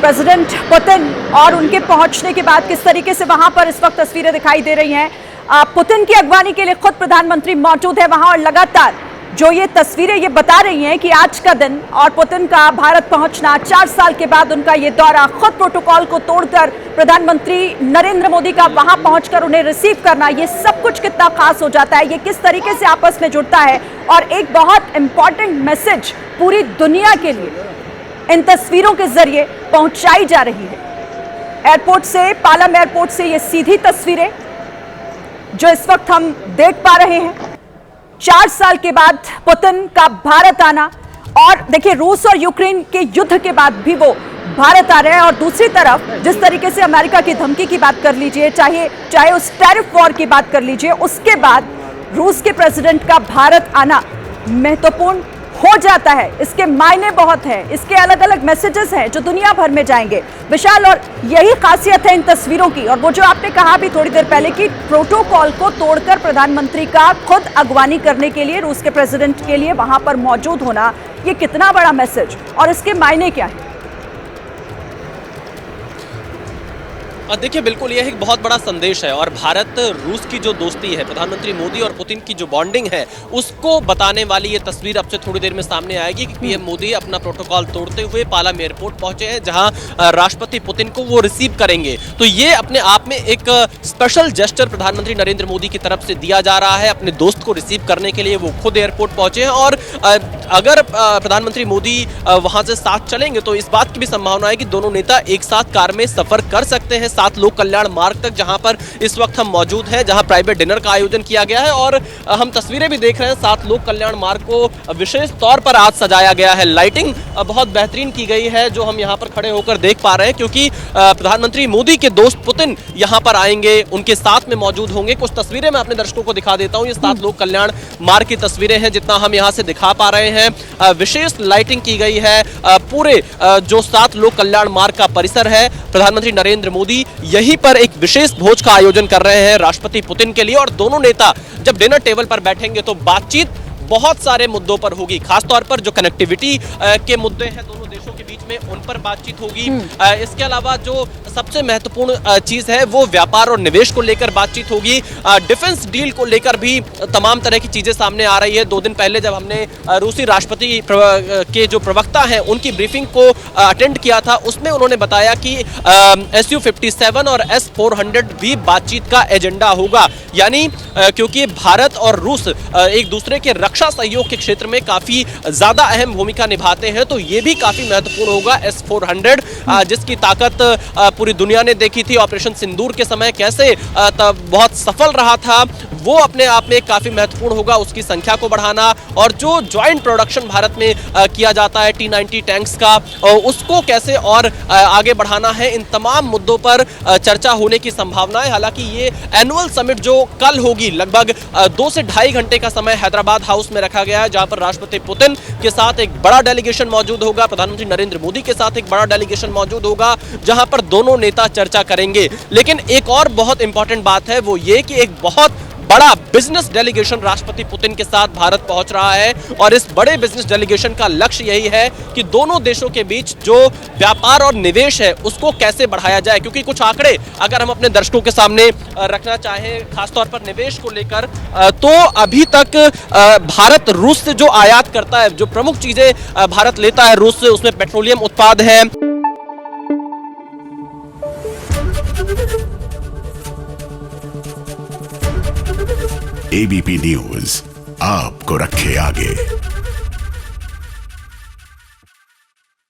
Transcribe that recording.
President Putin और उनके पहुंचने के बाद किस तरीके से वहां पर इस वक्त तस्वीरें दिखाई दे रही हैं। पुतिन की अगवानी के लिए खुद प्रधानमंत्री मौजूद है वहां और लगातार जो ये तस्वीरें ये बता रही हैं कि आज का दिन और पुतिन का भारत पहुंचना, 4 साल के बाद उनका ये दौरा, खुद प्रोटोकॉल को तोड़कर प्रधानमंत्री नरेंद्र मोदी का वहां पहुंचकर उन्हें रिसीव करना, ये सब कुछ कितना खास हो जाता है, ये किस तरीके से आपस में जुड़ता है और एक बहुत इंपॉर्टेंट मैसेज पूरी दुनिया के लिए इन तस्वीरों के जरिए पहुंचाई जा रही है। एयरपोर्ट से, पालम एयरपोर्ट से ये सीधी तस्वीरें जो इस वक्त हम देख पा रहे हैं। 4 साल के बाद पुतिन का भारत आना, और देखिए रूस और यूक्रेन के युद्ध के बाद भी वो भारत आ रहे हैं। और दूसरी तरफ जिस तरीके से अमेरिका की धमकी की बात कर लीजिए, चाहे उस टैरिफ वॉर की बात कर लीजिए, उसके बाद रूस के प्रेसिडेंट का भारत आना महत्वपूर्ण हो जाता है। इसके मायने बहुत है, इसके अलग अलग मैसेजेस हैं जो दुनिया भर में जाएंगे विशाल, और यही खासियत है इन तस्वीरों की। और वो जो आपने कहा भी थोड़ी देर पहले कि प्रोटोकॉल को तोड़कर प्रधानमंत्री का खुद अगवानी करने के लिए रूस के प्रेसिडेंट के लिए वहां पर मौजूद होना, ये कितना बड़ा मैसेज और इसके मायने क्या है? देखिए, बिल्कुल यह एक बहुत बड़ा संदेश है और भारत रूस की जो दोस्ती है, प्रधानमंत्री मोदी और पुतिन की जो बॉन्डिंग है, उसको बताने वाली ये तस्वीर अब से थोड़ी देर में सामने आएगी कि पीएम मोदी अपना प्रोटोकॉल तोड़ते हुए पालम एयरपोर्ट पहुंचे हैं, जहां राष्ट्रपति पुतिन को वो रिसीव करेंगे। तो ये अपने आप में एक स्पेशल जेस्चर प्रधानमंत्री नरेंद्र मोदी की तरफ से दिया जा रहा है। अपने दोस्त को रिसीव करने के लिए वो खुद एयरपोर्ट पहुंचे हैं और अगर प्रधानमंत्री मोदी वहां से साथ चलेंगे तो इस बात की भी संभावना है कि दोनों नेता एक साथ कार में सफर कर सकते हैं, 7 लोक कल्याण मार्ग तक, जहां पर इस वक्त हम मौजूद हैं, जहां प्राइवेट डिनर का आयोजन किया गया है। और हम तस्वीरें भी देख रहे हैं, 7 लोक कल्याण मार्ग को विशेष तौर पर आज सजाया गया है। लाइटिंग बहुत बेहतरीन की गई है जो हम यहां पर खड़े होकर देख पा रहे हैं, क्योंकि प्रधानमंत्री मोदी के दोस्त पुतिन यहां पर आएंगे, उनके साथ में मौजूद होंगे। कुछ तस्वीरें मैं अपने दर्शकों को दिखा देता हूं। ये 7 लोक कल्याण मार्ग की तस्वीरें हैं जितना हम यहां से दिखा पा रहे हैं। विशेष लाइटिंग की गई है। पूरे जो 7 लोक कल्याण मार्ग का परिसर है, प्रधानमंत्री नरेंद्र मोदी यहीं पर एक विशेष भोज का आयोजन कर रहे हैं राष्ट्रपति पुतिन के लिए। और दोनों नेता जब डिनर टेबल पर बैठेंगे तो बातचीत बहुत सारे मुद्दों पर होगी, खासतौर पर जो कनेक्टिविटी के मुद्दे हैं दोनों देशों के बीच में, उन पर बातचीत होगी। इसके अलावा जो सबसे महत्वपूर्ण चीज है वो व्यापार और निवेश को लेकर बातचीत होगी। डिफेंस डील को लेकर भी तमाम तरह की चीजें सामने आ रही है। 2 दिन पहले जब हमने रूसी राष्ट्रपति के जो प्रवक्ता हैं उनकी ब्रीफिंग को अटेंड किया था, उसमें उन्होंने बताया कि Su-57 और S-400 भी बातचीत का एजेंडा होगा। यानी क्योंकि भारत और रूस एक दूसरे के रक्षा सहयोग के क्षेत्र में काफी ज्यादा अहम भूमिका निभाते हैं, तो ये भी काफी महत्वपूर्ण होगा। S-400 जिसकी ताकत पूरी दुनिया ने देखी थी ऑपरेशन सिंदूर के समय, कैसे बहुत सफल रहा था, वो अपने आप में काफी महत्वपूर्ण होगा। उसकी संख्या को बढ़ाना और जो ज्वाइंट प्रोडक्शन भारत में किया जाता है T-90 टैंक्स का, उसको कैसे और आगे बढ़ाना है, इन तमाम मुद्दों पर चर्चा होने की संभावना है। हालांकि ये एनुअल समिट जो कल होगी, लगभग 2 से ढाई घंटे का समय हैदराबाद हाउस में रखा गया है, जहां पर राष्ट्रपति पुतिन के साथ एक बड़ा डेलीगेशन मौजूद होगा, प्रधानमंत्री नरेंद्र मोदी के साथ एक बड़ा डेलीगेशन मौजूद होगा, जहां पर दोनों नेता चर्चा करेंगे। लेकिन एक और बहुत इंपॉर्टेंट बात है वो ये कि एक बहुत बड़ा बिजनेस डेलीगेशन राष्ट्रपति पुतिन के साथ भारत पहुंच रहा है और इस बड़े बिजनेस डेलीगेशन का लक्ष्य यही है कि दोनों देशों के बीच जो व्यापार और निवेश है उसको कैसे बढ़ाया जाए। क्योंकि कुछ आंकड़े अगर हम अपने दर्शकों के सामने रखना चाहें, खासतौर पर निवेश को लेकर, तो अभी तक भारत रूस से जो आयात करता है, जो प्रमुख चीजें भारत लेता है रूस से, उसमें पेट्रोलियम उत्पाद है। एबीपी न्यूज आपको रखे आगे।